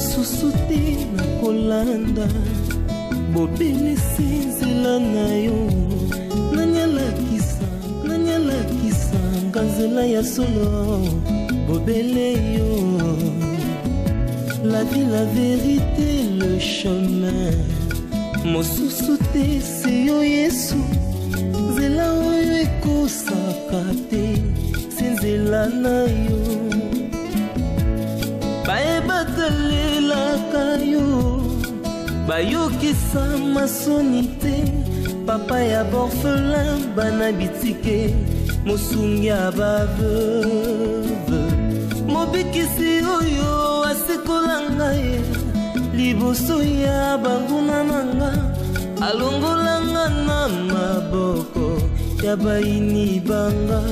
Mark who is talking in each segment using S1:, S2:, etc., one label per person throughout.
S1: Susuti na kolanda bobele sinzela na yo nanyalakisa nganzela ya solo bobele yo la vie la vérité le chemin mosusu te se yo Yesu nzela oyo ekosaka te se nzela na yo bayebatalelaka yo bayokisa masoni te papa ya borphelin bana bitike mosungi ya baveuve mobikisi oyo asekolanga ye liboso ya banguna nanga alongolanga na maboko ya bayini banga.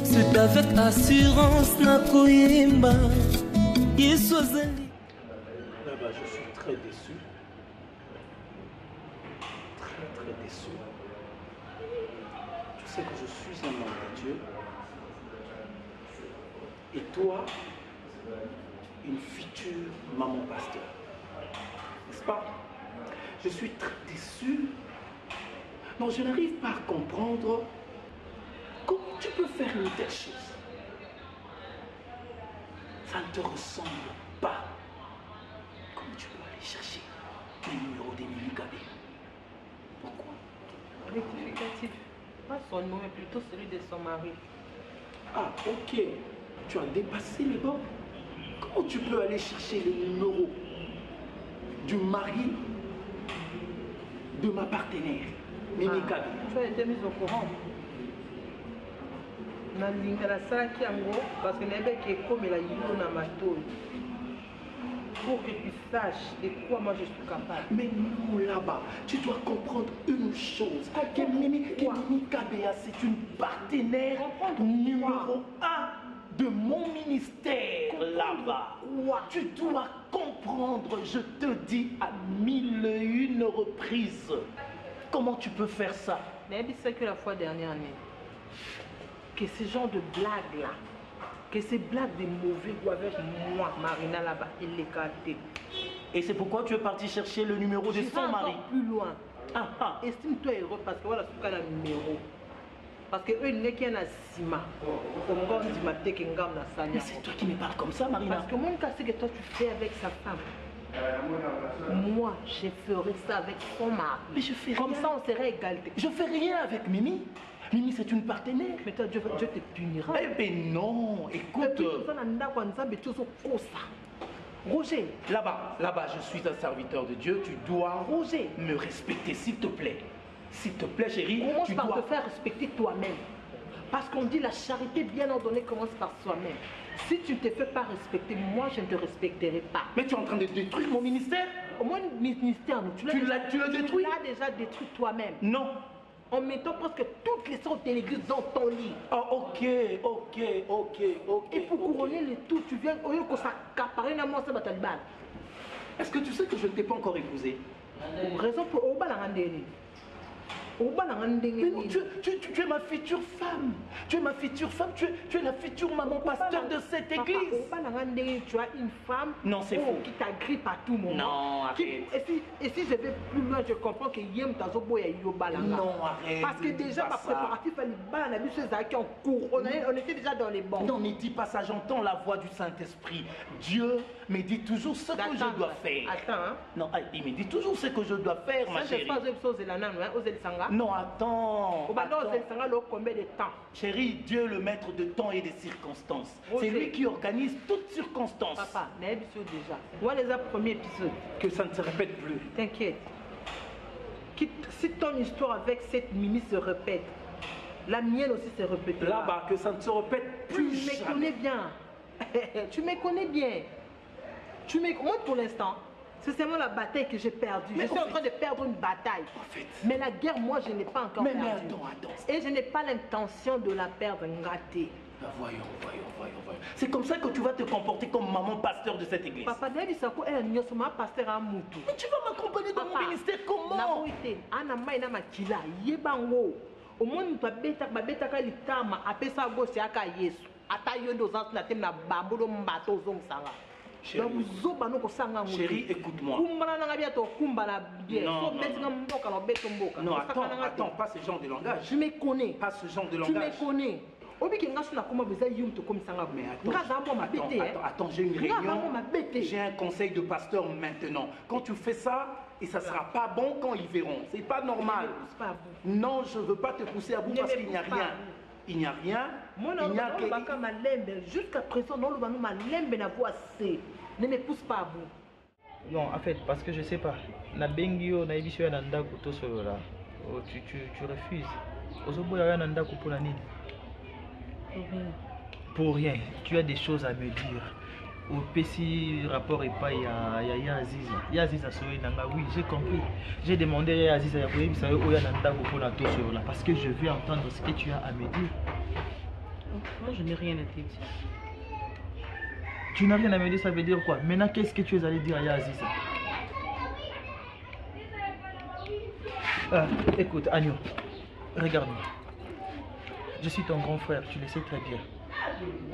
S1: C'est avec assurance na koyemba Yesu azali.
S2: Là-bas, je suis très déçu. Très déçu. Tu sais que je suis un homme de Dieu. Et toi, une future maman pasteur. N'est-ce pas? Je suis très déçu. Non, je n'arrive pas à comprendre comment tu peux faire une telle chose. Ça ne te ressemble pas. Comment tu peux aller chercher les numéros des Mimi Kabé? Pourquoi?
S3: Rectificatif. Pas son nom, mais plutôt celui de son mari.
S2: Ah, ok. Tu as dépassé les bornes. Comment tu peux aller chercher les numéros du mari de ma partenaire, Mimi Kabé?
S3: Tu as été mise au courant. Parce que pour que tu saches de quoi moi je suis capable.
S2: Mais non, là-bas, tu dois comprendre une chose. Que Mimi Kabéa, c'est une partenaire numéro 1 de mon ministère là-bas. Tu dois comprendre, je te dis à 1001 reprises. Comment tu peux faire ça?
S3: Mais c'est que la fois dernière, que ce genre de blagues là, que ces blagues de mauvais goût avec moi, Marina là-bas, il les gâté.
S2: Et c'est pourquoi tu es parti chercher le numéro de son mari?
S3: Plus loin. Estime-toi heureux parce que voilà ce qu'il y a le numéro. Parce que eux, ils n'ont qu'un asima.
S2: Mais c'est toi qui me parles comme ça, Marina.
S3: Parce que mon cas, c'est que toi tu fais avec sa femme. Moi, je ferai ça avec son mari.
S2: Mais je fais
S3: comme
S2: rien.
S3: ça, on serait égalité.
S2: Je fais rien avec Mimi. Mimi, c'est une partenaire.
S3: Mais toi, Dieu te punira.
S2: Eh ben non, écoute.
S3: Roger.
S2: Là-bas, je suis un serviteur de Dieu. Tu dois
S3: Roger.
S2: me respecter, s'il te plaît. S'il te plaît, chérie.
S3: Commence par te faire respecter toi-même. Parce qu'on dit la charité bien ordonnée commence par soi-même. Si tu ne te fais pas respecter, moi je ne te respecterai pas.
S2: Mais tu es en train de détruire mon ministère.
S3: Au moins, ministère, tu l'as
S2: détruit.
S3: Tu l'as déjà détruit toi-même.
S2: Non.
S3: En mettant presque toutes les sortes de l'église dans ton lit.
S2: Ah, ok.
S3: Et pour couronner le tout, tu viens au lieu que ça s'accaparer dans mon sabataliban.
S2: Est-ce que tu sais que je ne t'ai pas encore épousé?
S3: Raison pour
S2: Mais non, tu es ma future femme. Tu es ma future femme. Tu es la future maman pasteur de cette église.
S3: Tu as une femme qui t'agrippe à tout moment.
S2: Non, arrête.
S3: Et si je vais plus loin, je comprends que Yem Tazobo est Yobalanga.
S2: Non, arrête.
S3: Parce que déjà, ma préparatif à l'Iban, en cours. On était déjà dans les bancs.
S2: Non, ne dis pas ça. J'entends la voix du Saint-Esprit. Dieu me dit toujours ce que je dois faire.
S3: Attends.
S2: Non, il me dit toujours ce que je dois faire, ma chérie. Non, attends.
S3: Combien de temps?
S2: Chérie, Dieu le maître de temps et des circonstances. C'est lui qui organise toutes circonstances.
S3: Papa, déjà. Voilà les premiers épisodes.
S2: Que ça ne se répète plus.
S3: T'inquiète. Si ton histoire avec cette Mimi se répète, la mienne aussi se répète.
S2: Là-bas, que ça ne se répète plus.
S3: Tu me connais bien. Tu me connais bien. Moi, pour l'instant, c'est seulement la bataille que j'ai perdue. Je suis en train de perdre une bataille.
S2: En fait.
S3: Mais la guerre, moi, je n'ai pas encore perdue.
S2: Mais attends.
S3: Et je n'ai pas l'intention de la perdre gâtée.
S2: Voyons. C'est comme ça que tu vas te comporter comme maman pasteur de cette église.
S3: Papa, mais tu vas
S2: m'accompagner dans mon ministère comment?
S3: Au moins, tu vas bêta litama, apesa go siaka Yesu. Ata yondo zans na tem na bambo do mbato zong sanga.
S2: Chérie, écoute-moi. Non, attends, pas ce genre de langage.
S3: Je me connais.
S2: Pas ce genre de
S3: Tu
S2: langage.
S3: me connais.
S2: Mais attends, j'ai une réunion. J'ai un conseil de pasteur maintenant. Quand tu fais ça, et ça ne sera pas bon quand ils verront. C'est pas normal. Non, je ne veux pas te pousser à bout parce qu'il n'y a rien. Il n'y a rien. Il n'y a que...
S3: Jusqu'à présent, ne me pousse pas à bout.
S4: Non, en fait, parce que je sais pas. Na bengio na ebiso ya nanda kuto solo là. Tu refuses. Ozoboya ya nanda kupona nini? Pour rien. Tu as des choses à me dire. Au PC rapport et pas ya Aziza. Ya Aziza soye nanga. Oui, j'ai compris. J'ai demandé à Aziza ya koyebi sa yo ya nanda kupona to solo là parce que je veux entendre ce que tu as à me dire.
S3: Moi, je n'ai rien à te dire.
S4: Tu n'as rien à me dire, ça veut dire quoi? Maintenant, qu'est-ce que tu es allé dire à Aziza? Écoute, Agneau, regarde-moi. Je suis ton grand frère, tu le sais très bien.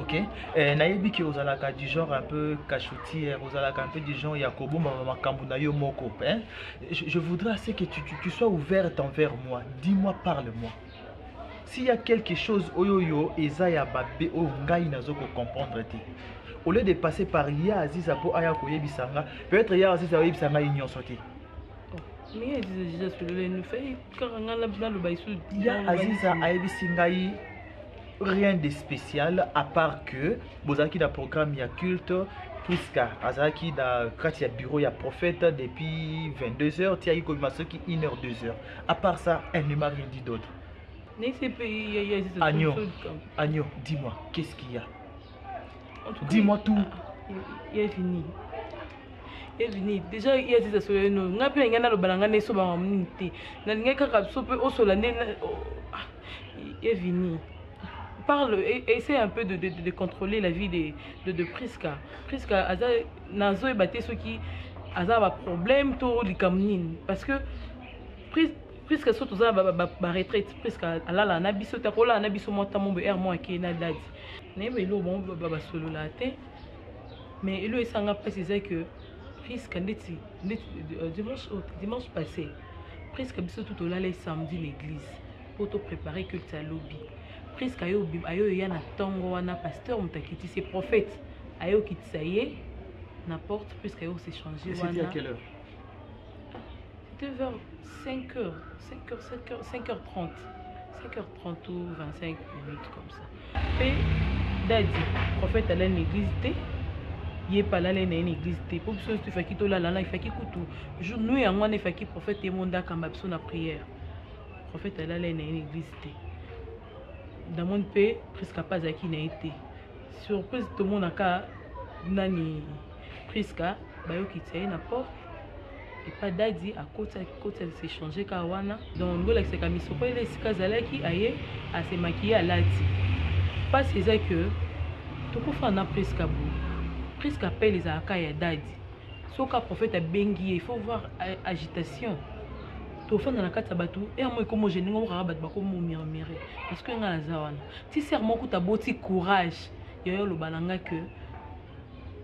S4: Ok? Nayebi ki ozalaka du genre un peu cachotière, ozalaka un peu du genre Yakobo Makambu yo moko. Je voudrais assez que tu sois ouverte envers moi. Dis-moi, parle-moi. S'il y a quelque chose oyoyo ezaya babe o ngai nazoko comprendre te. Au lieu de passer par Ya Aziza po aya koyebisanga, peut-être Ya Aziza oyebisanga nyonso te.
S3: Mais Aziza celui-là nous fait karanga na lo baisu.
S4: Ya Aziza ayebisingai rien de spécial à part que bozaki da programme ya culte Priska azaki da kati ya bureau ya prophète depuis 22h ti ayi ko masoki 1h 2h. À part ça, elle ne m'a rien dit d'autre. Agneau, Agneau, dis-moi, qu'est-ce qu'il y a? Dis-moi tout.
S3: Il est fini. Il est fini. Déjà, il y a des assurés. Nous avons fait un balanga ne soba mamnité. N'avons pas sope au solane. Il est fini. Parle, essaie un peu de contrôler la vie de Priska. Priska, Aza, Nazo et Baté, ceux qui Aza a problème, tout les camnines. Parce que Priska saute aux retraite. Priska, ala, nabiso, takola, nabiso, monta mon BR, moi, qui est nadadi. Mais le bon baba solo la tête. Mais il a précisé que Priska, dimanche passé, Priska biso tout au les samedi l'église pour te préparer que tu as lobby. Priska ayo yana tongo wana pasteur mutakiti c'est prophète ayo kitsaye n'importe Priska ayo s'est changé.
S4: C'était à quelle heure?
S3: C'était vers 5h30 ou 25 minutes comme ça. Et Dadi, prophète allait à l'église, il est pas là à l'église. Pour que tu fasses tout là, il fait qu'il coûte. Nous et moi, il fait qu'il prophète et mon quand même la prière. Prophète allait à l'église. Dans mon pays, presque pas à qui n'a été. Surprise, tout le monde a qu'à nani presque, bayo qui tient na porte. Et pas Dadi à côté s'est changé kawana. Donc nous là c'est comme ils sont pas les casala qui aille à se maquiller à l'ati. Pas c'est ça que tout pour faire na presque appelle les akaya Dadi. Sauf qu'un prophète a bengi, il faut voir agitation. Tout faire dans la carte sabatu et moi comme je n'ai pas rabat bako mo murmurer parce que nga zawana. Si serment que ta beauté courage, yo le balanga que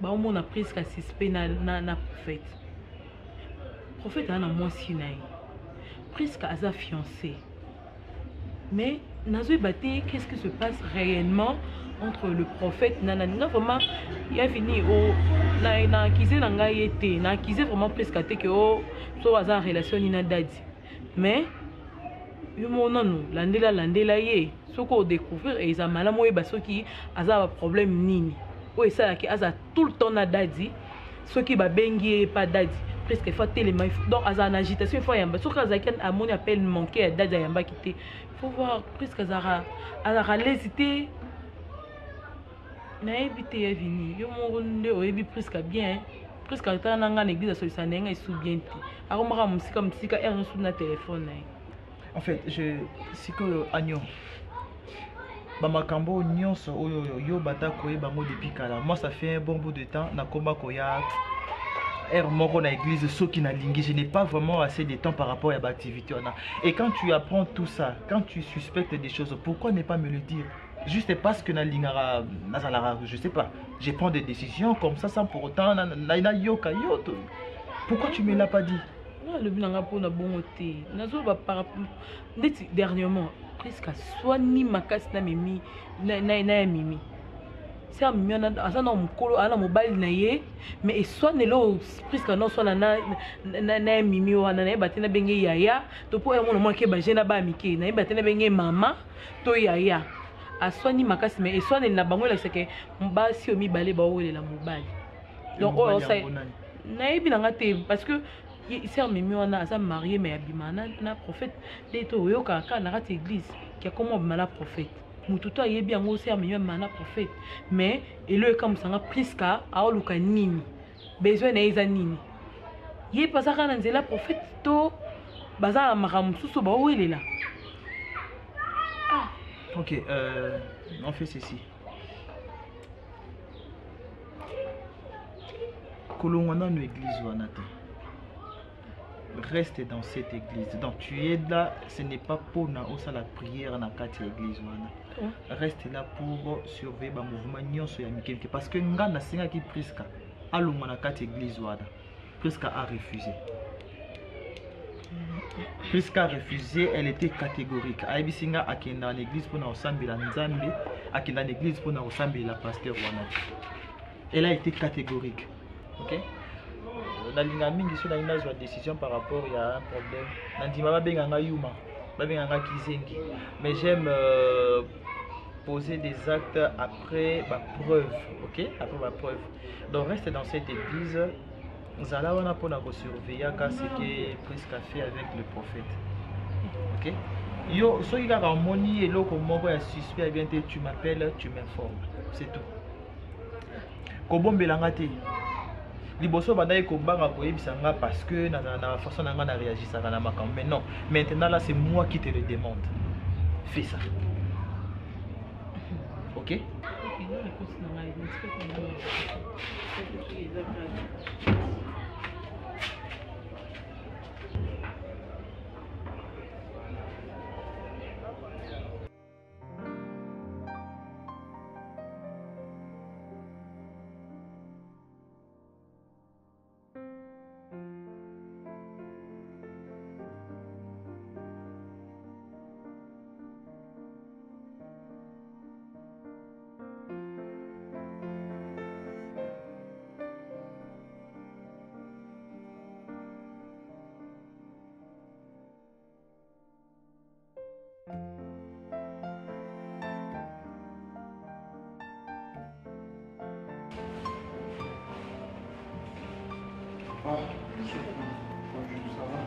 S3: ba on a presque suspect na prophète. Prophète a un mois sinaï. Presque à sa fiancée. Mais Nazo Baté, qu'est-ce qui se passe réellement entre le prophète Nanana vraiment il a fini au na akisé nanga yete na akisé vraiment presque à que oh so à relation ina Dadi. Mais yo monano landela ye soko découvrir et ça malamo e baso qui a problème nini. O ça qui a tout le temps na Dadi. Ceux qui ba bengi pas Dadi. Presque il faut tellement donc à en agitation il faut yamba sur kazakan à mon appel manqué à Dadi yamba quitter il faut voir presque à l'hésiter na éviter à venir yo mon ronde oyebi presque bien presque à nanga l'église à solution nanga sous bien ti akomaka musika musika er no na téléphone
S4: en fait je c'est que Agneau bamakambo nyonso oyo yo bata koyeba ngo depuis kala moi ça fait un bon bout de temps na komba koya moko na église ceux qui n'a lingi je n'ai pas vraiment assez de temps par rapport à l'activité on a et quand tu apprends tout ça quand tu suspectes des choses pourquoi ne pas me le dire Juste parce que je sais pas, je prends des décisions comme ça sans pour autant pourquoi tu me l'as pas dit?
S3: Le binanga pour na bon côté nazo ba par dernièrement presque soigner ma casse na mimi na mimi c'est un mimi na azana mukolo ala mobile na ye mais et soigne lo presque non soit na mimi wana na batina benge yaya to po ya mo ke ba jena ba mike na batina benge mama to yaya aswani makasi mais eswani na bango la seke mbasi o mibale ba olela mobali donc oh ça na yebi na te parce que il sert mimi wana asa marié mais abimana na prophète leto yoka ka na rat église qui a comment mala prophète mututo yebi yango sert mimi mana prophète mais elo comme ça priska a oluka nini besoin na eza nini ye pasaka na nzela prophète to bazala makamu susu ba olela.
S4: Ok, on fait ceci. Kolongwana no église wanate. Reste dans cette église. Donc tu es là, ce n'est pas pour na osa la prière na kati église wana. Reste là pour surveiller ba mouvement nyonso ya mikeke parce que nga na singa ki priska alongwa na kati église wana. Priska a refusé. Priska a refusé, elle était catégorique. Aïbisinga akenda à l'église pour ensemble la nzambe, akenda à l'église pour ensemble la pasteur wana. Elle a été catégorique. OK? Dans l'ingamingi sur la décision par rapport il y a un problème. Nandima ba benganga yuma, ba benganga kizengi. Mais j'aime poser des actes après ma preuve, OK? Après ma preuve. Donc reste dans cette église. Zala wana pona ko surveiller ka ce que presque fait avec le prophète. OK? Yo so ika ka moni eloko moko ya suspect bien te tu m'appelles, tu m'informes. C'est tout. Ko bombelanga te. Liboso badaye ko banga ko yebisanga parce que na façon nga na réagir ça na makambo. Mais non, maintenant là c'est moi qui te le demande. Fais ça. OK?
S5: Ah, bonjour, ça va?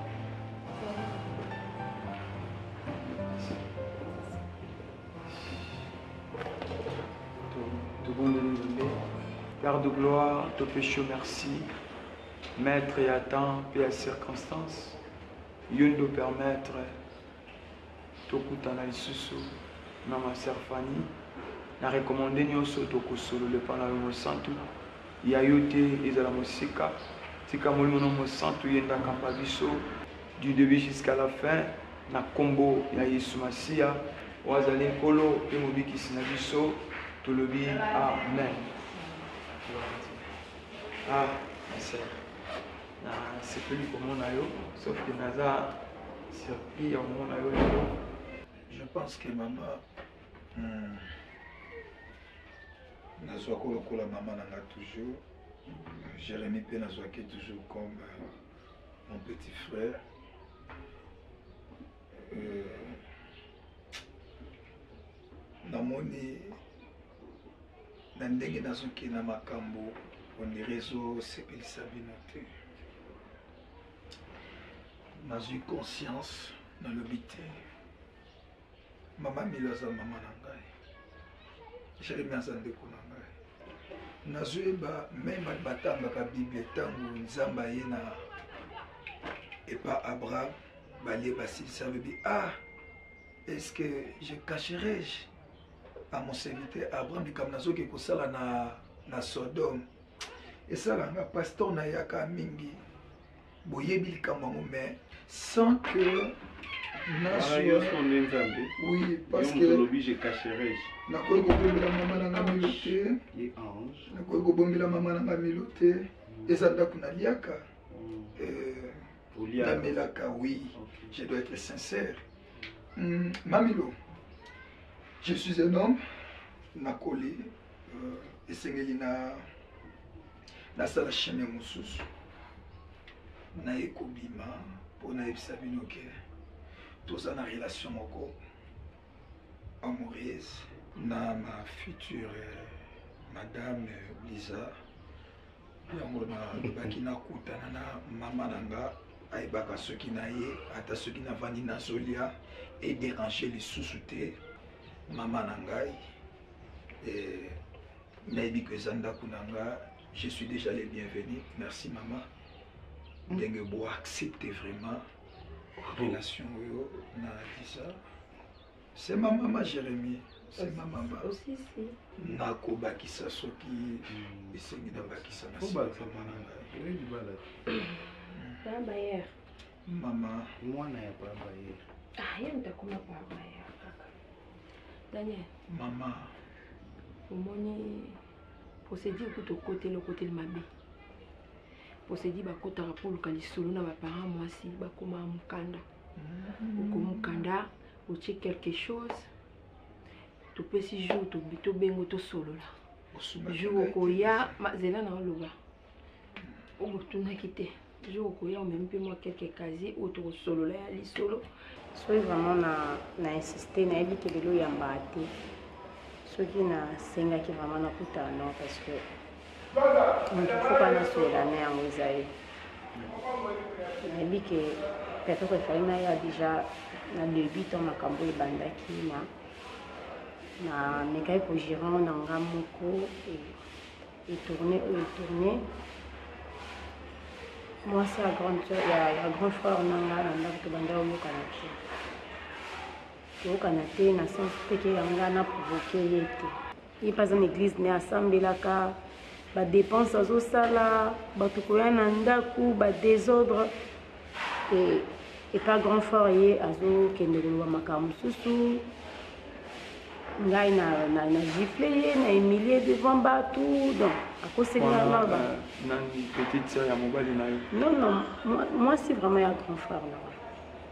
S5: Père de gloire, te péché merci. Maître et à temps, et à circonstance. Yon de permettre tout kutana lisusu na ma sœur Fanny. Na recommandé nyoso to kusolo le pana mo santu. Ya yote ezala mosika. Tika molimo mo santu yenda kamba biso du début jusqu'à la fin na kombo ya Yesu Masia. Wazali kolo pe mobikisi na biso tolobi amen. Ah, c'est c'est plus comme on a eu, sauf que Naza surpris au moment où on a eu.
S6: Je pense que maman, Nazwa Kolokola maman n'a toujours, Jérémy P Nazwa qui est toujours comme mon petit frère. Namoni Nandenge Nazuki na makambo on les réseaux sepelisa binote. J'ai eu conscience dans le bité. Maman miloza maman nangai. Jérémy azande ko nangai. Nazoeba même batanga ka Bible tangu nzamba yena et pas Abraham balé basil ça veut dire ah est-ce que je cacherai-je à mon serviteur Abraham comme nazoki ko sala na Sodome et ça là pasteur na yaka mingi boyebi likambo mais sans que Oui, parce que
S7: je cacherai.
S6: nakoki kobombela mama nanga milo te. Nakoki kobombela mama nanga milo te. Eza ndako naliaka. Namelaka, oui. Je dois être sincère. Mamilo, je suis un homme. Nakoli. Esengeli na sala chemin mosusu. Naye kobima pour naebisa bino ke toza na relation moko amoureuse na ma future madame Lisa. Yango nalobaki nakutana na mama nanga ayebaka soki na ye ata soki navandi nazolia edérange lisusu te mama na ngai. Nayebi ko eza ndako na nga. Je suis déjà les bienvenus. Merci maman. Ndenge bo accepter vraiment relation yo na Lisa. C'est ma maman Jérémie. C'est ma maman.
S8: Aussi si.
S6: Nako bakisa soki esengi na bakisa na
S7: Baba
S8: hier.
S6: Maman.
S7: Mwana ya baba hier.
S8: Ah, yeye nitakoma baba hier kaka. Daniel.
S6: Maman.
S8: Omoni procédure kuto côté le côté mabe. Procédure ba kota rapolo kalisolo na ba parents mwasi ba koma mukanda. Oko mukanda, o check quelque chose. To pesi jour to bito bengo to solo la. Jour koya mazela na loba. O botuna kité. Jour koya o même peu moi quelques casiers auto solo la li solo.
S9: Soki vraiment na insister na yebi ke lelo yamba te. Soki na sengaki vraiment na kuta non parce que on faut pas na sola na yango ezali. Na yebi ke peut-être fali na ya déjà na début ton makambo ebandaki na mekai ko giron na ngamoko et tourner. Moi c'est la grande soeur, il y a grand frère nanga na ndako banda oyoka na ki. Okanate na sens peke yanga na provoquer yete. Il pas en église mais assemblée là ka ba dépenses azo sala ba tukoya na ndaku ba désordre et pas grand frère yé azo kendelo makambo susu. Ngai na gifler na humilier devant batou donc à cause de la
S5: petite sœur ya mobali na yo.
S9: Non, moi c'est vraiment un grand frère là.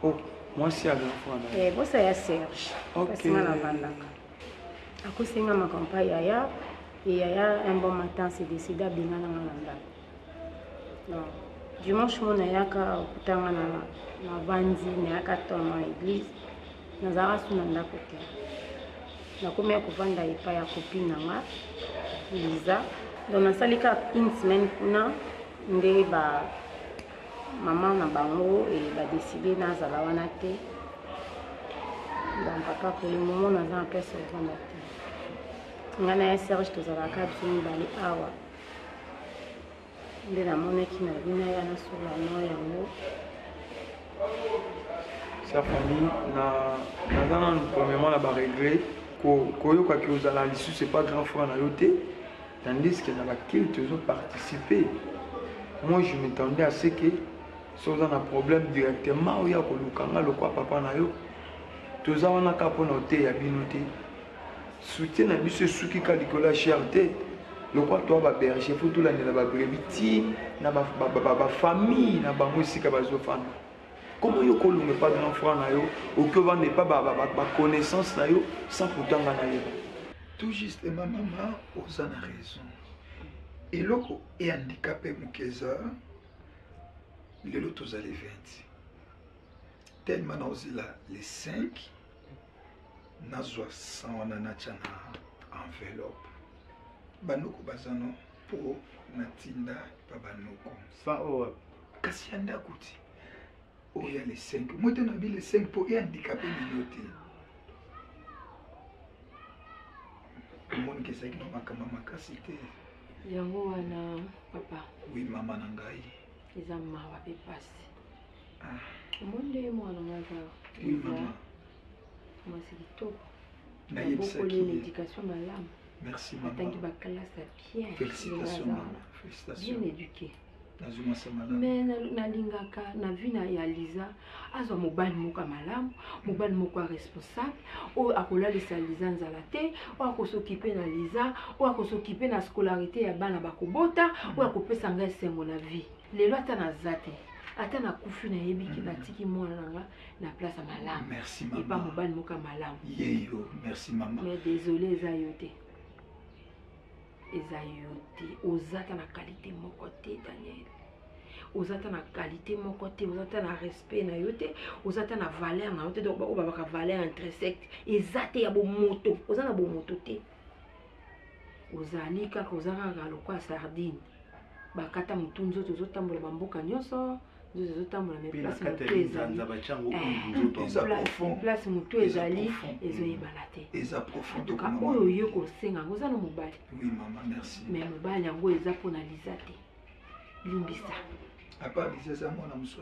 S5: Oh, moi c'est un grand frère.
S9: Bon ça y a Serge.
S5: OK.
S9: À cause de ma campagne yaya et yaya un bon matin c'est décidé à binga na nganda. Non. Dimanche mon ayaka kutanga na vandi na yaka tono église. Nazara sunanda kote. Na komia kovanda epa ya copine nanga Lisa. Donc nasalika une semaine kuna nde ba maman na bango et ba décider na zala wana te. Donc papa pour le moment naza en place sur vanda te. Ngana ya Serge tozalaka bisoni bali awa. Nde na moneki na bina ya na sur la no yango.
S5: Sa famille na premièrement la ba regret koyoka ki ozala lisu c'est pas grand frère na yo te. Tandis que dans laquelle tu as participé, moi je m'attendais à ce que si on a un problème directement, il y a le papa na yo. Tu as un capon noté, ya binoté. Soutien na biso suki ka likola cherté. Le quoi toi ba berger faut tout la na ba brebiti, na ba famille, na ba musika ba zofana. Comment yo kolunga pas grand frère na yo, ou que va ne pas ba connaissance na yo sans pourtant na yo.
S6: Tout juste ma maman osa na raison. Et loko est handicapé mukeza lelo tozali 20. Tellement naozila les 5 nazwa 100 wana natia na enveloppe. Banoko bazano po natinda pa banoko.
S7: 100
S6: kasi yanda kuti. Oya les 5. Moi t'en as les 5 pour est handicapé miloté. Mon qui c'est qui m'a makasi te.
S8: Yango wana papa.
S6: Oui maman nangai.
S8: Eza mawa pe pasi.
S6: Ah.
S8: Monde mwana ngaka.
S6: Oui maman.
S8: Moi c'est kitoko.
S6: Na yebsaki
S8: l'éducation malama.
S6: Merci maman.
S8: Atangi ba classe bien.
S6: Félicitations maman. Félicitations.
S8: Bien éduqué. mais nalingaka na vie na ya Liza azwa mobali moko malamu mobali moko responsable oyo akolalisa Liza nzala te oyo akosokipe na Liza oyo akosokipe na scolarité ya bana bakobota oyo akopesa ngai esengo na vie lelo ata naza te ata nakufi nayebiki natiki mwana nanga na place ya malamu
S6: merci
S8: epa mobali moko malamu
S6: yeyo merci mama
S8: mais désolé eza yo te ozata na qualité moko te Daniel ozata na qualité moko te ozata na respect na yo te ozata na valeur na yo te donc ba baka valeur intrinsèque ezate ya bomoto oza na bomoto te ozali kaka oza kaka lokwa sardine bakata mutu nzoto ozotambola bamboka nyonso nzoto ezotambola mais place mutu ezali ezoyebana te entuka oyo oyo kosenga yango oza na mobali mais mobali yango eza mpona Liza te limbisa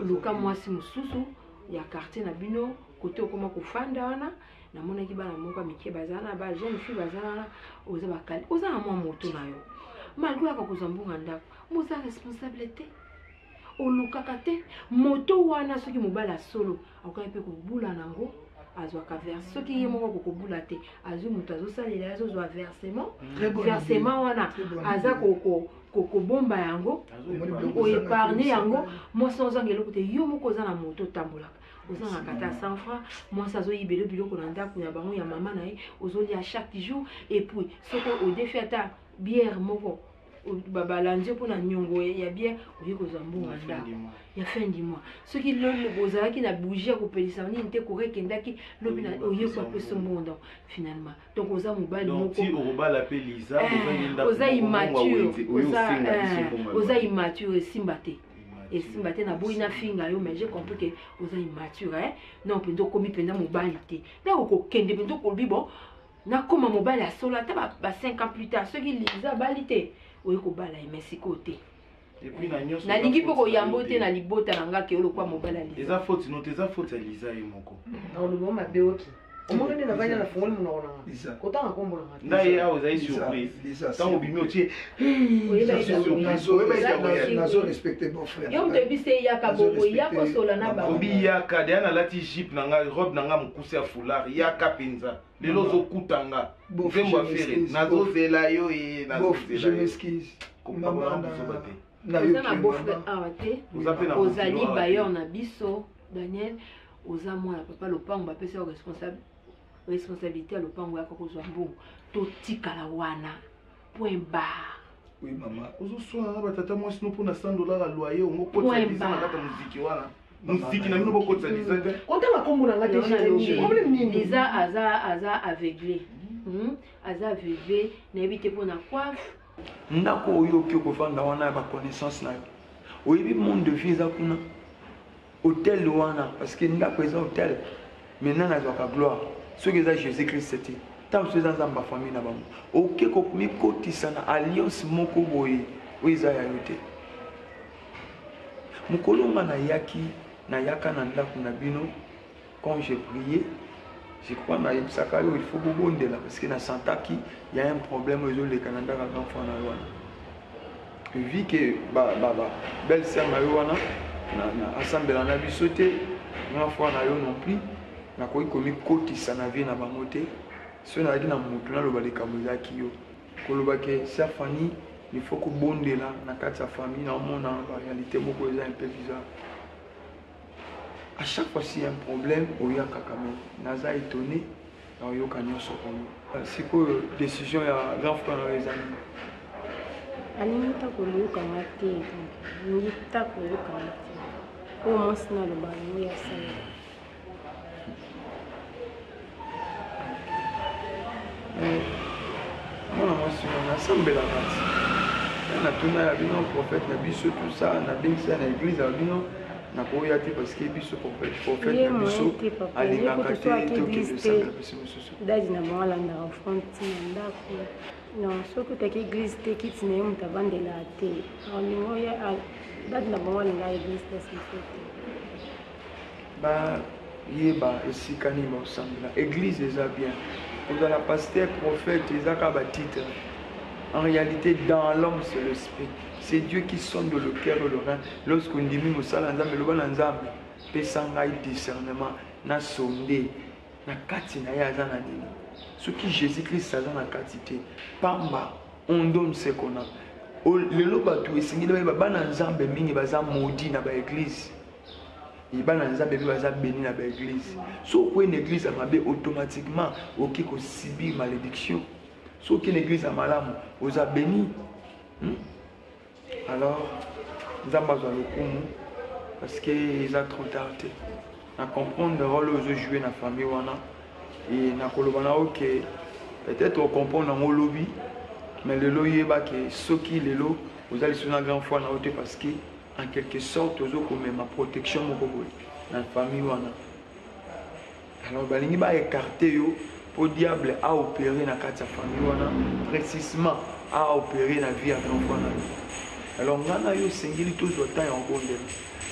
S8: luka mwasi mosusu ya quartier na bino kote okoma kofanda wana namonaki bana moko mike bazala na ba jeune fille bazala wana oza bakali oza na mwa moto na yo malgré aka kozambunga ndako moza responsable te olukaka te moto wana soki mobali solo akoki mpe kobula nango azwaka verse soki ye moko kokobula te azwi moto azosalela azozwa versement wana aza kokobomba yango oépargne yango mwasi ozanga eloko te yo moko oza na moto otambolaka ozangaka ta 100 francs mwasi azoyibela biloko na ndako ya bango ya mama na ye ozolia chaque jour et puis soki odefi ata bière moko babalandi mpona nyongo ya bière oye kozwa mbongo ndako ya fin du mois soki ozalaki na bougie ya kopelisa nini te korekendaki lobi oye kopesa mbongo ndako finalement donc oza mobali moko oza immature oza immature esimba te na boyi na finga yo mais j'ai compris que oza immature non mpenza okomi mpenza mobali te nde okokende mpenza okolobi bon nakoma mobali asolo ata ba 5 ans plus tard soki Liza bali te oye kobala emesiko te nalingi mpe koyambo te na libota na nga ke olokwa mobali ya Liza
S7: eza faute no te eza faute ya Liza ye moko
S3: naoloba mabe oki omona nde navanya na fongoli monoko nanga kotanga kombola nga
S7: ndaye awa ezali surprise ntango obimi otie
S6: nazo respecte bon frère
S8: yo moto ebise eyaka boko yaka osola na bango
S7: obi yaka deya nalati jipe na nga robe na nga mokuse ya foulard yaka mpenza lelo ozokutanga nzembo afere nazozela yo
S6: je m'excuse
S8: oza na beau-frère awa te ozali bayor na biso Daniel oza mwana papa lopango bapesa yo responsabilité ya lopango yaka kozwa mbongo totikala wana point barre.
S6: Oui maman
S7: ozoswana batata mwasi no mpona $100 loyer ongo kotisa Liza na kata muziki wana muziki na bino bokotisa Liza te
S3: otanga kombo na nga te problème nini
S8: Liza aza aveuglé aza aveuglé nayebi te mpona coiffe
S5: ndako oyo oki okofanda wana ya baconnaissance na yo oyebi monde de vie eza kuna hôtel wana parce que ndako eza hôtel maintenant nazwaka gloire soki eza Jésus Christ te ntango mosusu eza nzambe bafamille na bango oke komikotisa na alliance moko boye oyo eza ya yo te mokolo nga nayaka na ndako na bino quand j'ai prié je crois nayebisaka yo il faut bobondela parce que nasantaki il y a un problème ezoleka na ndako grand frère na yo wana vu que belle sœur na yo wana na assemblée na biso te grand frère na yo non plus nakoki komikotisa na vie na bango te soki nazalaki na motu naloba likambo ezalaki yo koloba ke sa famille il faut kobondela na kati ya famille naomona baréalité moko eza un peu bizarre. À chaque fois s'il y a un problème oyaka quand même naza étonné na oyoka nyonso oyo sikoyo décision ya grand frère na ezali
S9: alingi ta koyokanga te alingi ta koyokanga te oyo mwasi naloba yango ya sala
S5: mwana mwasi wana asambelaka ti natuna ya bino prophète na biso tout ça nabengisa na église ya bino nakoya te parce que biso prophète na biso alingaka te tokende osambela biso mosusu
S9: dadi na bango alandaka fronti na ndako non soki otaki église te kiti na ye moto avandela te alingo dadi na bango alingaka église te sifo te
S5: bayeba esika nini baosambela église eza bien kozala paster prophète ezaka batitre En réalité, dans l'homme, c'est l'esprit. C'est Dieu qui sonde le cœur et le rein. Lorsqu'on dit, mais ça, discernement, na sondé, na kati na ya za na nini. Ce qui Jésus-Christ a dans la quantité. Pamba, on donne ce qu'on a. Le loba tout est signé, il va dans Zambé, il va maudit dans l'église. Il va dans Zambé, il va béni dans l'église. Sauf qu'une église a mabé automatiquement, ok, qu'on subit malédiction. Sauf qu'une église a malam, on a béni. Alors, nous avons besoin de coup parce qu'ils ont trop tardé. Nous comprenons le rôle que jouer dans la famille. Et nous comprenons que peut-être on comprend dans le lobby, mais le lobby est que ceux qui les lots, vous allez sur une grande fois parce que en quelque sorte, vous avez ma protection dans la famille. Alors, vous allez écarter pour le diable à opérer dans la famille, précisément à opérer dans la vie à l'enfant. Alors,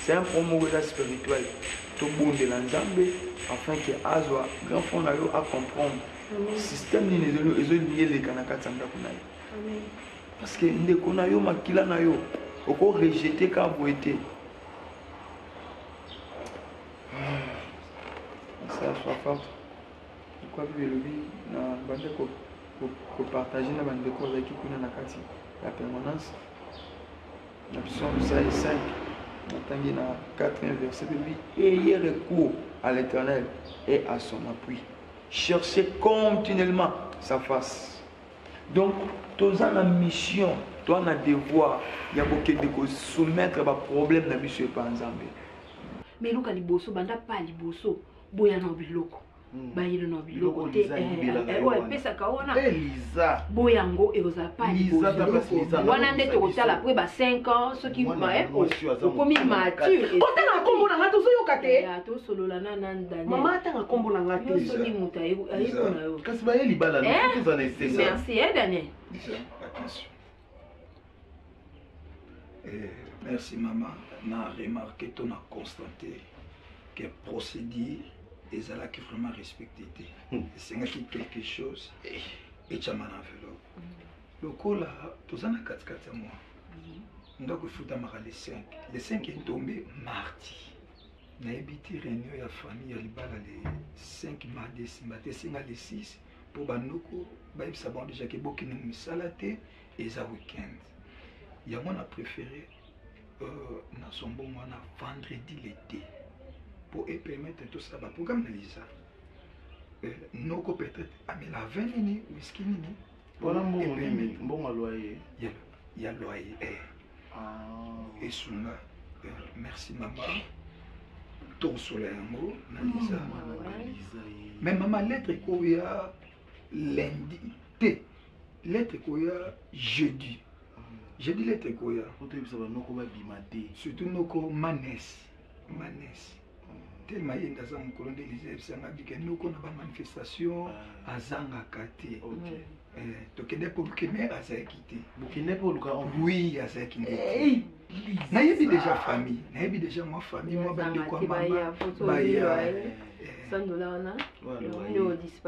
S5: c'est un promo spirituel. Tout le monde est dans afin que Azwa, grand fond à comprendre le système est lié les Kanakats. Parce que nous connaissons Makila Nayo, on peut rejeter quand vous êtes. Ça soit fort. Pourquoi vous le pour partager la bande de corps avec qui nous avons la permanence. La Psaume 5, on a 4e verset de lui. Ayez recours à l'Éternel et à son appui. Cherchez continuellement sa face. Donc, tu as une mission, tu as un devoir. Il y a beaucoup de soumettre à problème dans le monsieur par exemple.
S8: Mais nous, quand les bossos, banda pas les bossos, boya no biloko. Bayilo no biloko te pesa kaona
S7: Elisa
S8: boyango eroza pa
S7: Lisa ta place Lisa
S8: wana ndete kotala après ba 5 ans ce qui m'a komi mature
S3: otanga kombo na ngato so yokate
S8: ya to solola na nanda
S3: mama atanga kombo na ngate
S8: so ni muta ayiko na yo
S7: kasi ba yeli bala na tout ça nécessaire.
S8: Merci Daniel.
S6: Attention. Merci maman, n'a remarqué ton a constaté que procédure et ça là qui vraiment respecté. C'est quelque chose et tu as mon enveloppe. Le coup là, tout ça n'a 4 mois. Donc il faut d'abord les 5. Les 5 est tombé mardi. N'a habité réunion de la famille à Libala les 5 mardi, matin 5 à les 6 pour banoko, bah ils savent déjà que beaucoup nous salaté et ça week-end. Il y a moi a préféré dans son bon mois vendredi l'été. Pour permettre tout ça, pour comme Lisa, nous peut-être amener la 20 nini, whisky nini.
S7: Voilà bon loyer.
S6: Il y a loyer. Et souvent, merci maman. Tout soleil en haut, Lisa. Mais maman, lettre qu'on y a lundi, lettre qu'on y a jeudi. Jeudi lettre qu'on y a. Surtout nous manès. Tellement il y a des colonnes d'Élysée, nous avons une manifestation à Zangakate. Donc, il y a pour que mère a quitté. Oui, a quitté. Naïbi déjà famille, naïbi déjà ma famille, moi bande quoi maman.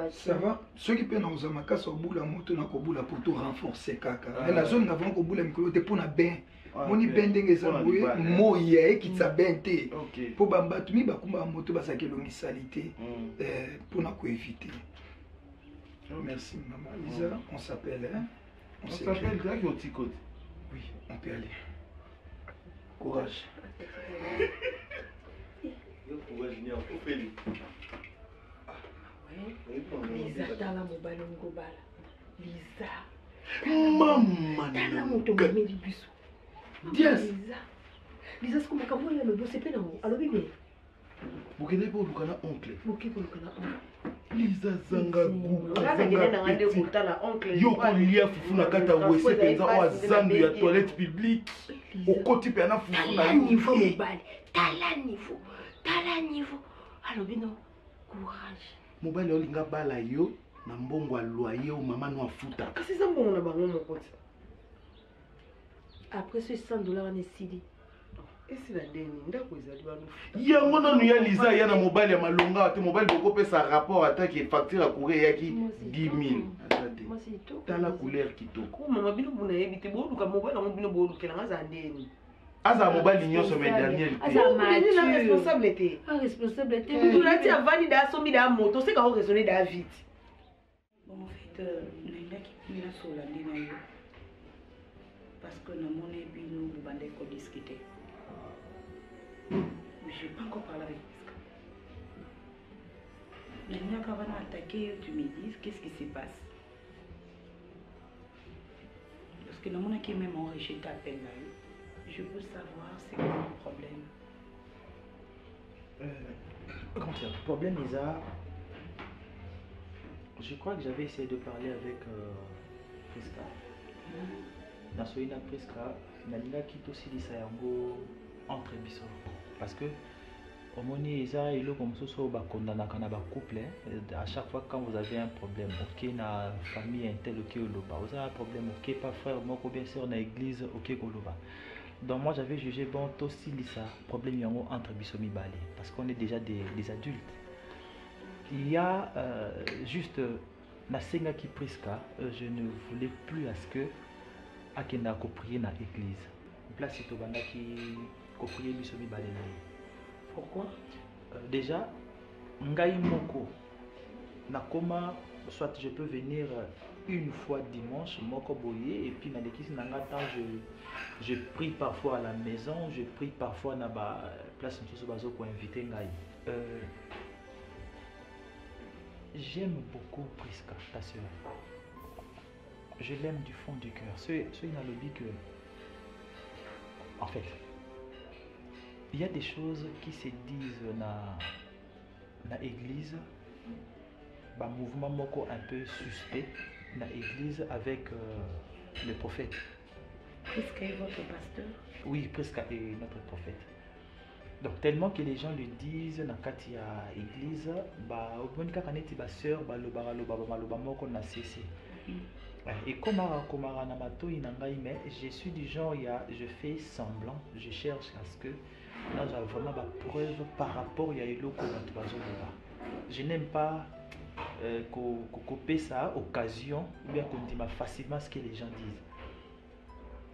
S6: Ça va? Ceux qui peuvent nous amener sur boula moto na koboula pour tout renforcer kaka. Mais la zone n'avons koboula micro de pour na ben. Moni bendenge zaboué moye qui s'abente pour bambatu mi bakumba moto basake longisalité pour na ko éviter. Merci maman Lisa, on s'appelle hein.
S7: On s'appelle Greg au Ticote.
S6: Oui, on peut aller. Courage.
S7: Courage ni en Ophélie.
S8: Lisa tala mobile ngobala. Lisa.
S7: Maman.
S8: Tala moto mameli biso.
S7: Yes.
S8: Lisa ce qu'on a le dossier pénal. Alors bien.
S7: Bokene pour le kana oncle.
S8: Bokene pour le kana oncle.
S7: Lisa zanga gu.
S3: Ngana ngena ngande kutala oncle.
S7: Yo ko lia fufu na kata wese penza o zandu ya toilette publique. Okoti pe na fufu na yo.
S8: Niveau mobile. Tala niveau. Alors bien courage.
S7: Mobile olinga bala yo na mbongo a loyer o mama no afuta.
S3: Kasi za mbongo na bango mokoti.
S8: Après ce $100 on est sidi.
S3: esi na deni ndako ezali balufuta
S7: yango nanu ya liza ya na mobali ya malonga te mobali bokopesa rapport ataki facture ya courrier eyaki 10 000 tala couleur kitoko
S3: mama bino buna yebi te boluka mobali yango bino bolukelanga aza ndeni
S7: aza mobali nyonso mais dernier
S3: te responsable te responsable te mutulati avandi da sombi da moto oseka oraisonner da vite
S10: bon en fait nalingaki mina sola nde na yo parce que namoni bino bobandaki kodiscuter. Je n'ai pas encore parlé avec Priska. Maintenant, quand on a attaqué, tu me dis qu'est-ce qui se passe. Parce que dans mon qui même enregistré t'appelle là, je veux savoir c'est quoi le problème.
S4: Comment dire, le problème est ça. Je crois que j'avais essayé de parler avec Priska. Dans ce cas, Priska, Nalina quitte aussi les sayango entre biso. Parce que au moment où il comme ça, couple, à chaque fois quand vous avez un problème, ok, na famille intel, ok, vous avez un problème, ok, pas frère, moi, bien sûr, dans l'église, ok, donc moi j'avais jugé bon, aussi ça, problème yango entre bisomi balé, parce qu'on est déjà des adultes. Il y a juste la senga qui Priska, je ne voulais plus à ce que akenda ko prier dans l'église. Place c'est au qui prier bisomi balé.
S10: Pourquoi?
S4: Déjà, ngai moko nakoma soit je peux venir une fois dimanche moko boye et puis na l'église nanga temps je prie parfois à la maison, je prie parfois na ba place ntoso bazo ko inviter ngai. J'aime beaucoup Priska, ta sœur. Je l'aime du fond du cœur. Ce n'a lobby que en fait il y a des choses qui se disent dans l'église, un mouvement moko un peu suspect dans l'église avec le prophète.
S10: Priska est votre pasteur?
S4: Oui, Priska est notre prophète. Donc tellement que les gens le disent dans l'église, au bon cas kaneti ba sœur ba loba moko na cessé. Et comme mais je suis du genre, je fais semblant, je cherche à ce que là j'ai vraiment ma preuve par rapport à l'autre. Je n'aime pas couper ça occasion ou bien qu'on dit facilement ce que les gens disent.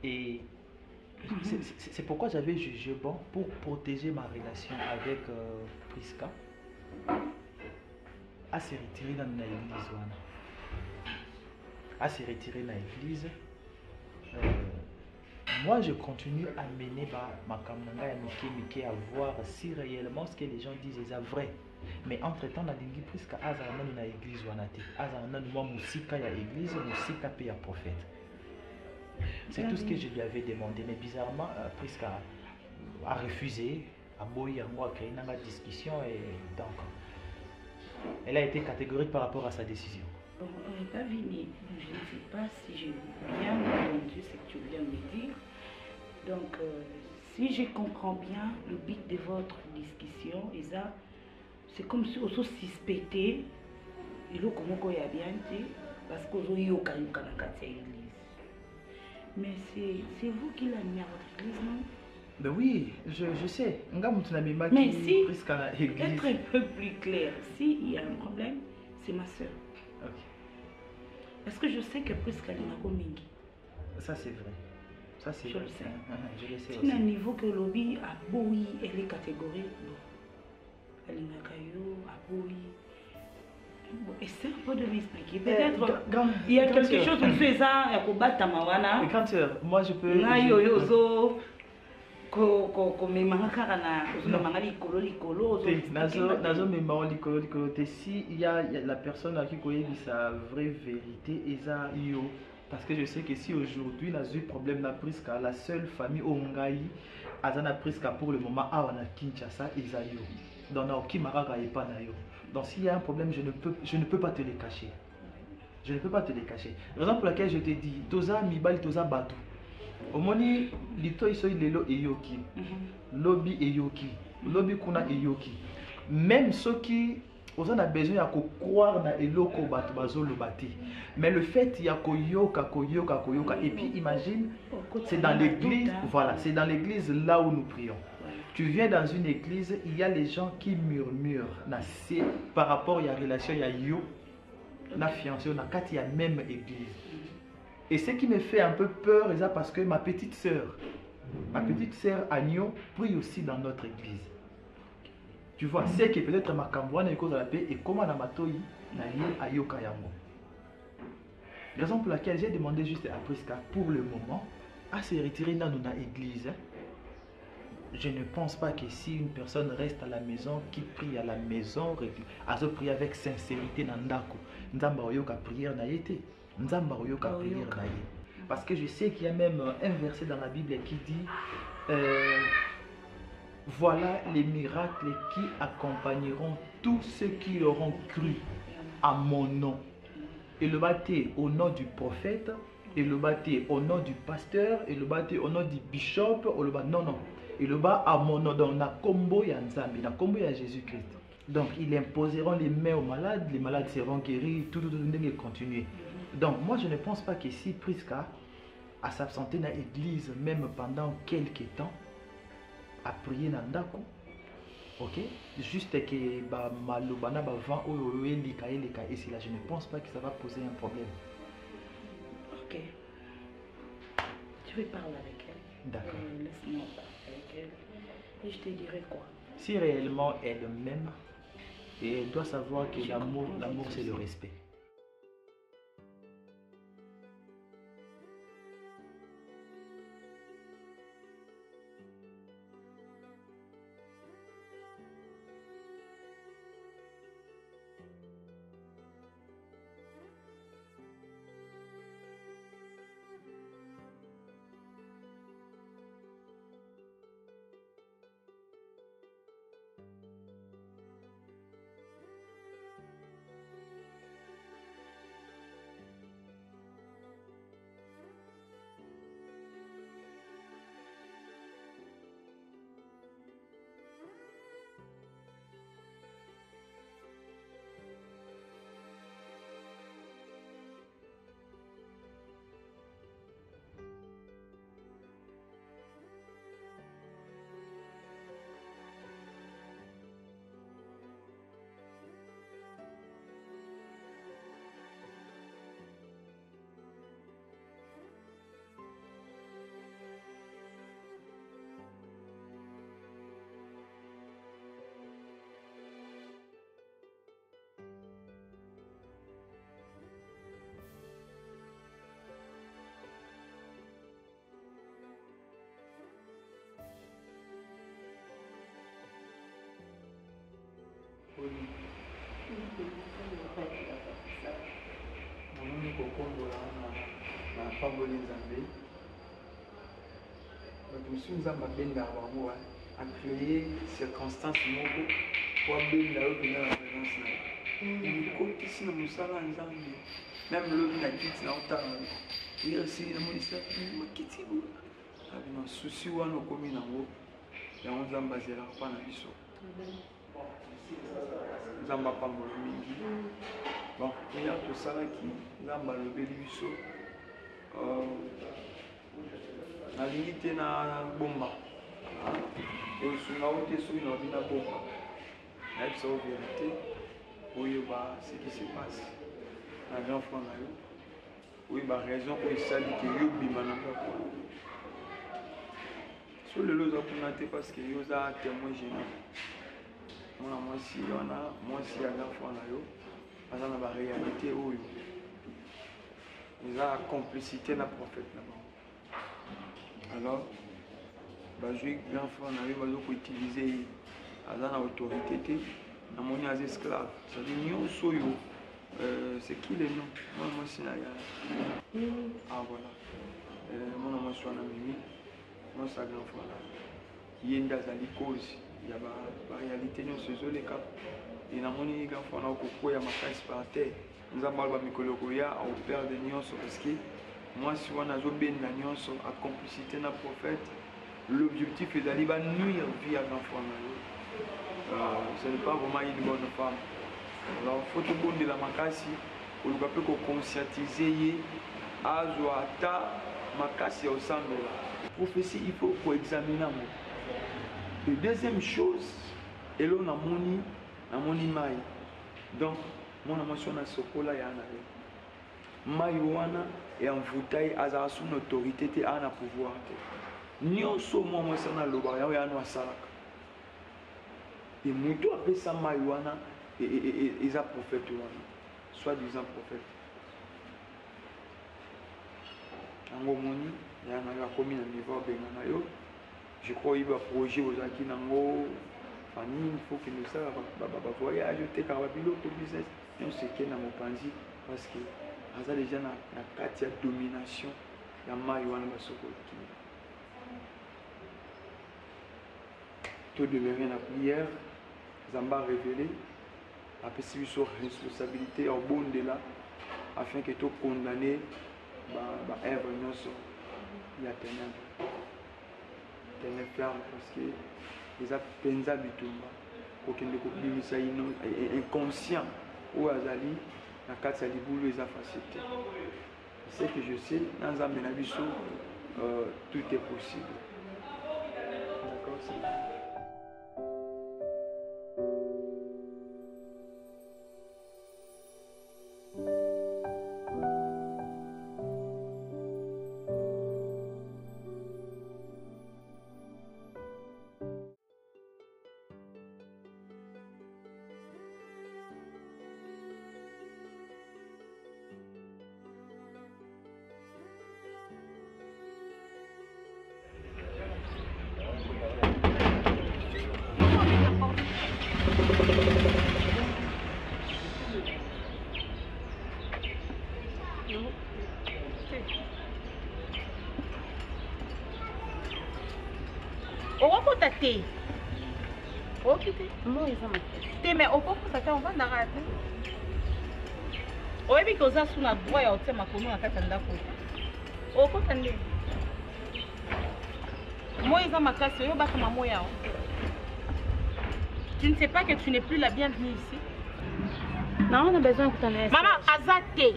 S4: Et c'est pourquoi j'avais jugé bon pour protéger ma relation avec Priska à se retirer dans l'église. À se retirer dans l'église. Moi je continue à mener ma caméra à voir si réellement ce que les gens disent est vrai. Mais entre temps, la lingi Priska azana na église wanate. Azana moi musika ya église, musika pe ya prophète. C'est tout ce que je lui avais demandé. Mais bizarrement, Priska a refusé. A boy à moi créer une discussion et donc elle a été catégorique par rapport à sa décision.
S10: Bon, Davini, je ne sais pas si j'ai bien entendu ce que tu viens de me dire. Donc, si je comprends bien, le but de votre discussion, c'est comme si on se suspectait, et le comment il y a bien dit, parce qu'on a eu aucun église. Mais c'est vous qui l'avez mis à votre église, non?
S4: Ben oui, je sais.
S10: Mais si, être un peu plus clair, s'il y a un problème, c'est ma soeur.
S4: Ok.
S10: Parce que je sais que Priska est Mingi.
S4: Ça c'est vrai. Ça c'est
S10: je
S4: vrai.
S10: Le sais.
S4: Je le sais
S10: aussi.
S4: C'est
S10: un niveau que lobby a boui, elle est catégorie. Elle est Nakayo, a boui. Essaye un peu de m'expliquer. Peut-être il y a quelque chose où fait ça, il y a combattre Tamawana.
S4: Mais quand moi je peux. Si il y a la personne qui connaît sa vraie vérité, parce que je sais que si aujourd'hui n'a eu problème na Priska, la seule famille au Ngai azana Priska pour le moment a na Kinshasa Isayo. Donc na Okimara et pas na yo. Donc s'il y a un problème, je ne peux pas te les cacher. Je ne peux pas te les cacher. Raison pour laquelle je te dis, toza mibali toza batu. Omoni lito iso lelo eyoki. Lobby eyoki. Lobby kuna eyoki. Même ceux qui on a besoin de croire dans eloko bato bazoloba te. Mais le fait il y a koyoka et puis imagine c'est dans l'église, voilà, c'est dans l'église là où nous prions. Tu viens dans une église, il y a les gens qui murmurent par rapport à la relation il y a yo la fiancée on a quatre il y a même église. Et ce qui me fait un peu peur c'est parce que ma petite sœur Agno prie aussi dans notre église. Tu vois, c'est que peut-être ma cambouane est cause de la paix et comment la matoi n'a rien à Yokayango. Raison pour laquelle j'ai demandé juste à Prisca pour le moment à se retirer dans notre église. Je ne pense pas que si une personne reste à la maison, qui prie à la maison, à se prier avec sincérité dans Ndako, Nzamba Oyoka prière na yete, Nzamba Oyoka prière na yete. Parce que je sais qu'il y a même un verset dans la Bible qui dit voilà les miracles qui accompagneront tous ceux qui auront cru à mon nom. Et le baptême au nom du prophète, et le baptême au nom du pasteur, et le baptême au nom du bishop, ou le baptême, non. Et le bas à mon nom, dans la combo ya Nzambi, la combo ya Jésus-Christ. Donc ils imposeront les mains aux malades, les malades seront guéris, tout continuer. Donc moi je ne pense pas que si Prisca à s'absenter dans l'église même pendant quelques temps, à prier dans Ndako, ok, juste que malobana vent et c'est là, je ne pense pas que ça va poser un problème.
S10: Ok, je vais parler avec elle.
S4: D'accord.
S10: Laisse-moi parler avec elle et je te dirai quoi.
S4: Si réellement elle m'aime, et elle doit savoir que l'amour c'est le respect.
S5: Namoni kokondola na pamboli Nzambe bato mosusu Nzambe abendaka bango acréer circonstance moko po abenda yo mpenza na présence na ye mikotisi na mosala ya Nzambe même lobi na kiti na otala iresi namonisa makiti bo abima susi wana okomi nango yango Nzambe azelaka mpa na biso Nzambe apambola mingi bon oyo tosalaki Nzambe alobeli biso nalingi te na bomba esunga o te soki na obi na bomba nayebisa o vérité oyeba ce qui se passe na grand frère na yo oyeba raison oyo esali ke yo bima na ndako so lelo oza kuna te parce que yo oza témoin génial mwana mwasi wana mwasi ya grand frère na yo aza na baréalité oyo eza complicité na prophète na bango alors bazwi grand frère na yo bazokoutilize ye aza na autorité te namoni aza esclave cetadi nyonso oyo c'est qui le nom mwana mwasi na ya ah voilà mwana mwasi wana mimi mwasi ya grand frère na ye nde azali cause ya baréalité nyonso ezoleka et namoni grand frère na okokwea makasi par terre Nzambe aloba mikolo koya aoperde nyonso parce que mwasi wana azobenda nyonso a complicité na prophète l'objectif ezali banuire vie ya grand frère na yo ce n'est pas vraiment une bonne femme Alors, il faut que tout le monde makasi, pour le conscientiser, azwa ata makasi au semble. Prophétie, il faut examiner. Et deuxième chose, et là on a moni mai. Donc, mon amation na sokola ya na. Mai wana et envoûté azara son autorité te ana pouvoir te. Nyonso moi ça na loba ya no asalaka. Et mutu apesa mai wana et ils a prophète wana. Soi-disant prophète. Ango moni ya na komi na niveau bengana yo. Je crois qu'il va projet aux acquis nango famille, il faut que nous ça voyage te karabilo to business. On sait que na mopanzi parce que aza déjà na kati ya domination ya mai wana basoko ki. Tout demeurer na prière, Zamba révélé après si sur responsabilité au bon de là afin que tout condamné ba œuvre nyonso ya ténèbres. Parce que les appenza bitumba aucun de copie inconscient ou azali na kati ya libulu eza facilité. Ce que je sais dans Nzambe na biso tout est possible. D'accord, c'est
S3: te. Ok te.
S9: Moi eza makasi.
S3: Te mais okokosa te ovandaka te. Oyebi ke oza su na droit ya otia makolo na kati ya ndako te. Okota nde. Moi eza makasi oyobaka mamo yao. Tu ne sais pas que tu n'es plus la bienvenue ici.
S9: Non, on a besoin que tu en aies.
S3: Maman, azate.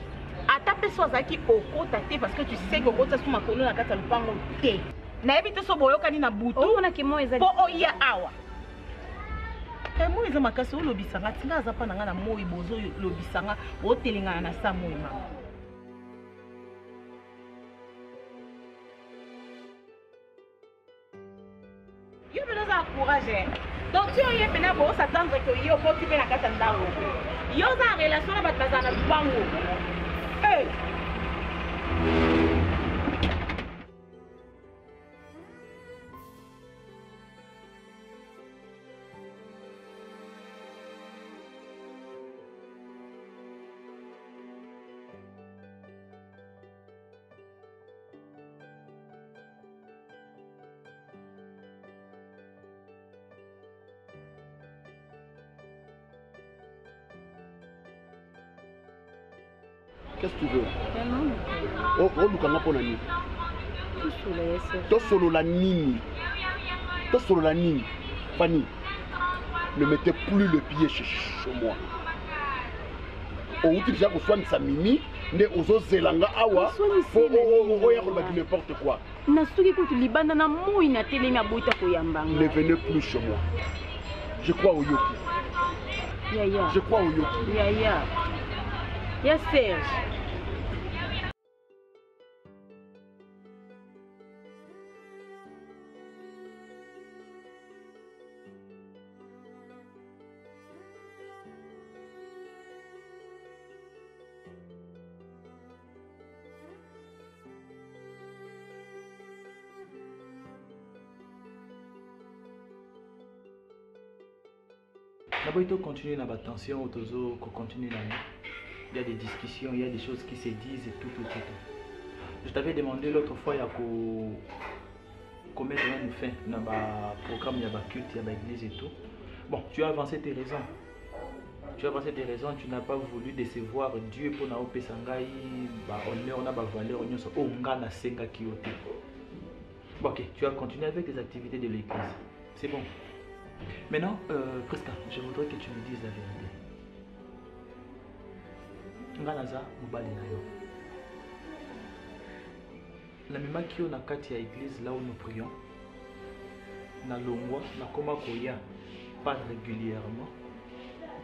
S3: Ata peso azaki okota te parce que tu sais que okota su makolo na kati ya lupango te. Nayebi te so boyokani na butu.
S9: Omona ki moi eza.
S3: Po oya awa. Moi eza makasi olobisanga tinga aza pa nanga na moi bozo lobisanga otelengana na sa moi mama. Yo me donne courage. Donc tu oye pena bo s'attendre que yo po tu na kata ndawo. Yo za relation na batazana na bango. Eh.
S7: Qu'est-ce que tu veux? Oh, Lukanga pour nani? Tosolo la nini. Tosolo la nini. Fanny, ne mettez plus le pied chez moi. On utilise pour soigner sa mimi, ne ozo zelanga awa, n'importe quoi. Ne venez plus chez moi. Je crois au Yoki. Je crois au Yoki.
S9: Ya Serge.
S4: D'abord, il faut continuer dans la tension, il faut continuer dans il y a des discussions, il y a des choses qui se disent et tout. Je t'avais demandé l'autre fois, il y a combien de fin dans le programme, il y a le culte, il y a l'église et tout. Bon, tu as avancé tes raisons. Tu n'as pas voulu décevoir Dieu pour nous faire sangai, honneur, na valeur, ok, tu as continué avec les activités de l'église. C'est bon. Maintenant, Prisca, je voudrais que tu me dises la vérité. Nganaza mobali na yo. La même qui on a kati à l'église là où nous prions. Na longwa na koma koya pas régulièrement.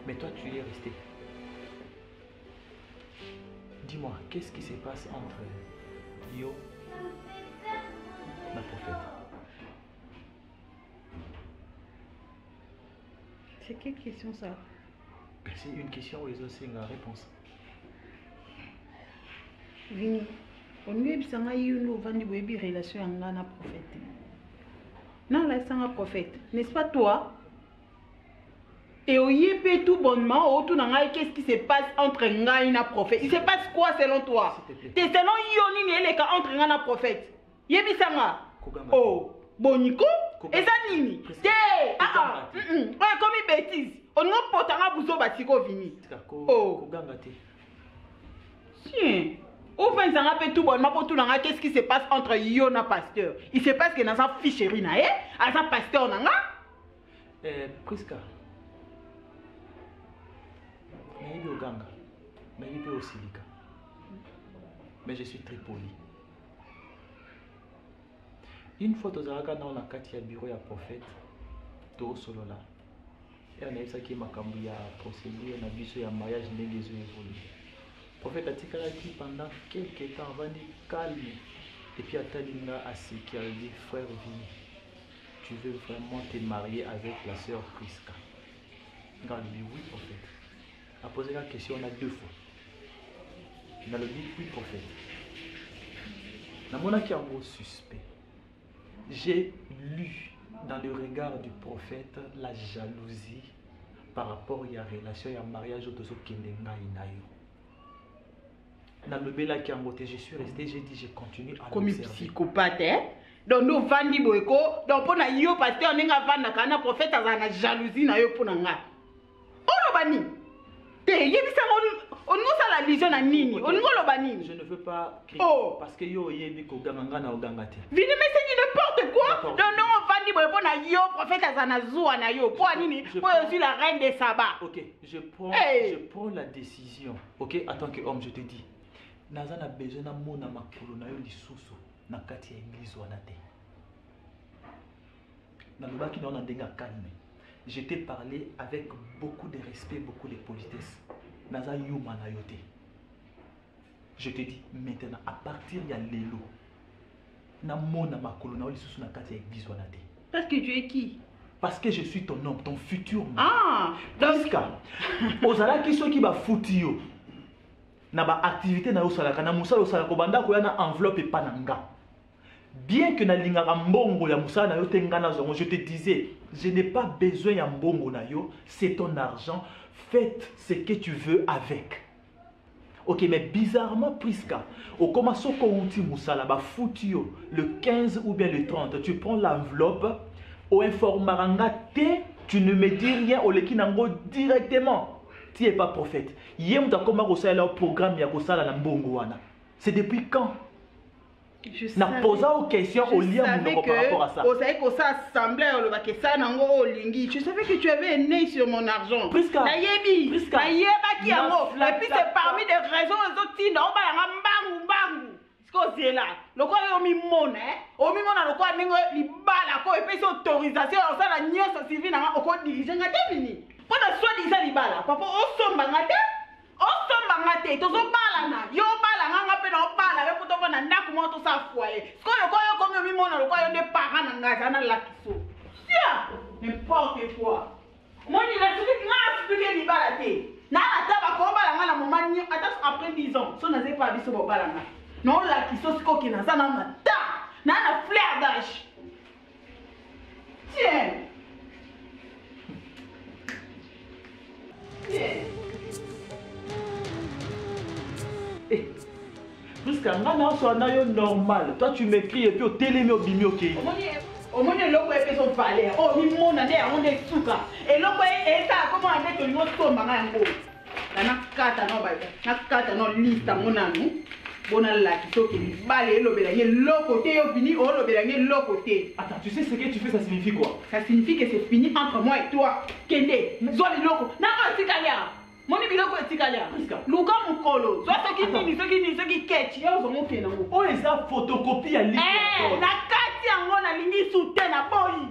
S4: Mais toi tu y es resté. Dis-moi, qu'est-ce qui se passe entre yo et la prophète?
S10: C'est quelle question ça?
S4: C'est une question où ils ont une réponse.
S10: Vini, on lui a dit que une relation avec un prophète. Non, là, c'est un prophète. N'est-ce pas toi? Et au yépe tout bonnement, autour d'un qu'est-ce qui se passe entre un et un prophète? Il se passe quoi selon toi? C'est selon Yoni et les cas entre un et un prophète. Yébi Sanga. Oh, Boniko? Et ça nini? Ouais, comme une bêtise. On n'a pas tant de batiko vini. Oh. Tiens. Au fin de tout bonnement pour tout le monde, qu'est-ce qui se passe entre Yona pasteur? Il se passe que dans sa ficherie, à sa pasteur,
S4: Priska. Naïbi Oganga. Naïbi Osilika. Mais je suis très poli. Une fois, tu as regardé dans la carte bureau du prophète, tout solo là. Et on a eu ça qui est ma cambouille à procédure, on a vu ce mariage négligé évolué. Le prophète a dit pendant quelques temps, avant de calme. Et puis, Atalinga a séqué, elle dit, frère Vini, tu veux vraiment te marier avec la sœur Priska? Regarde, il dit oui, prophète. A posé la question, on a deux fois. Il a dit oui, prophète. Dans mon qui est un mot suspect. J'ai lu dans le regard du prophète la jalousie par rapport à la relation et à mariage de ce Kendenga Inayo. Dans le bel qui a monté, je suis resté, j'ai dit, je continue à
S10: comme un psychopathe, hein? Donc nous vandi boyko, donc pour na yo pasteur on nga vanda kana prophète azana jalousie na yo pour nga. On bani. Te yebisa on nous ça la vision na nini? On ngolo bani.
S4: Je ne veux pas crier parce que yo yebi ko ganga na ogangate.
S10: Vini mais c'est n'importe quoi. Donc non vandi boyko na yo prophète azana zuwa na yo. Pour nini? Pour je suis la reine des sabbats.
S4: OK, je prends la décision. OK, en tant qu'homme je te dis. Naza na besoin na mona makolo na yo lisusu na kati ya église wana te. Na lobaki na ndenga calme. Je t'ai parlé avec beaucoup de respect, beaucoup de politesse. Naza yuma na yo te. Je te dis maintenant à partir ya lelo na mona makolo na yo lisusu na kati ya église wana te.
S10: Parce que tu es qui?
S4: Parce que je suis ton homme, ton futur mari.
S10: Ah, donc
S4: ozala ki so ki ba futi yo. Na ba activité na yosalaka na musala yosalaka banda ko yana enveloppe pa nanga. Bien que na lingaka mbongo ya musala na yo te ngana zongo, je te disais, je n'ai pas besoin ya mbongo na yo, c'est ton argent, faites ce que tu veux avec. OK, mais bizarrement Priska, au commence ko uti musala ba futi yo le 15 ou bien le 30, tu prends l'enveloppe au informaranga te, tu ne me dis rien au leki nango directement. Tu n'es pas prophète. Yem ta koma ko sala programme ya ko sala na mbongo wana. C'est depuis quand? Na posa aux questions au lien par rapport à ça.
S10: Vous savez que ça assemblée au lobake ça nango au lingi. Je savais que tu avais un nez sur mon argent.
S4: Priska.
S10: Na yebi. Priska. Na yeba ki yango. Et puis c'est parmi des raisons les autres tinda on ba nga mbangu. Ce que là. Le quoi yo mi mona hein. O mi mona le quoi ningo libala ko et puis c'est autorisation ça la nyoso civil na ko diriger nga te fini. Pour la soi-disant libala, papa, on sombre ngate, to zo bala na, yo bala nga pe na bala, yo poto na ndaku mo to sa foyer. Ko yo comme mi mona lo ko yo ne parents na ngaza na la kiso. Sia, n'importe quoi. Moi ni la celui qui m'a expliqué libala te. Na ata ba ko bala nga na moment ni ata après 10 ans, so na ze pas biso bo bala nga. Non la kiso siko ki na za na mata. Na flair d'âge. Tiens.
S4: Jusqu'à maintenant, c'est normal. Toi, tu m'écris et puis au télé, au bimi, ok.
S10: Au moins, le logo est son palais. Oh, mi mon année, on est souka. Et logo est ça, comment on dit que nous sommes en haut. Na kata no baïda. Na kata no liste mon ami. Bona la qui toque ni balé l'obélangue l'autre côté au fini oh l'obélangue l'autre côté.
S4: Attends, tu sais ce que tu fais, ça signifie quoi?
S10: Ça signifie que c'est fini entre moi et toi. Kende, zoli loko. Na on sikalia.
S3: moni biloko etikali luka mokolo soki nini soki kechi yo ozongoke nango
S4: oyo eza photocopie ya livre
S3: na kati yango nalingi su te na boyi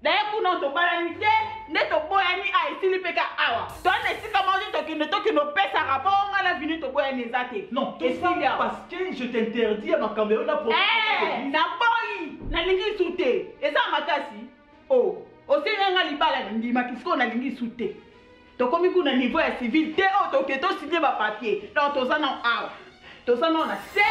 S3: daye kuna tobalani te nde toboyani esili mpe ka awa toana esika mozi tokende opesa rapport nga na vini toboyani eza te
S4: non tosala parce que je t'interdis ya makambo eyo na
S3: boyi nalingi su te eza makasi osenga libala ndimaki sikoyo nalingi su te tokomi kuna niveau ya civil te oyo toke tosinye bapapier donc toza na awa toza nao na se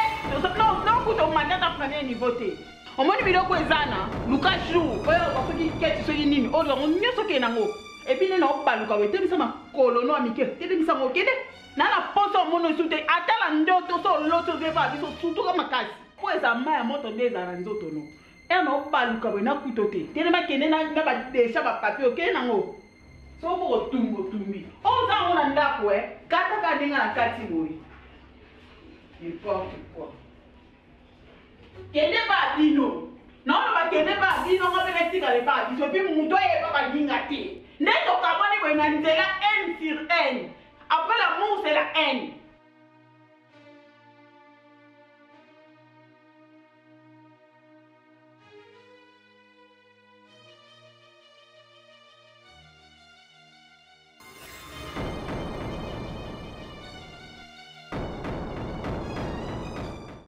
S3: nokuta omandata premier niveau te omoni biloko eza na luka jour oyo basoki keti soki nini oyo yango nyonso okende nango epine na obaluka bo etebisa makolo no ya mike telemisango okende na na poso omoni osu te atala ndoto so oloto ozeba biso sutuka makasi po eza mai ya moto nde ezala na nzoto no ena obaluka boye nakuto te telema kende na badesha bapapier okende nango soko otumbi oza yango na ndako kataka ndenge na kati boye n'importe quoi kende babino naona bakende babino ngo mpe etikale babiso mpe moto oyeba baninga te nde tokaboni boye na nzela n sur n après l'amour c'est la haine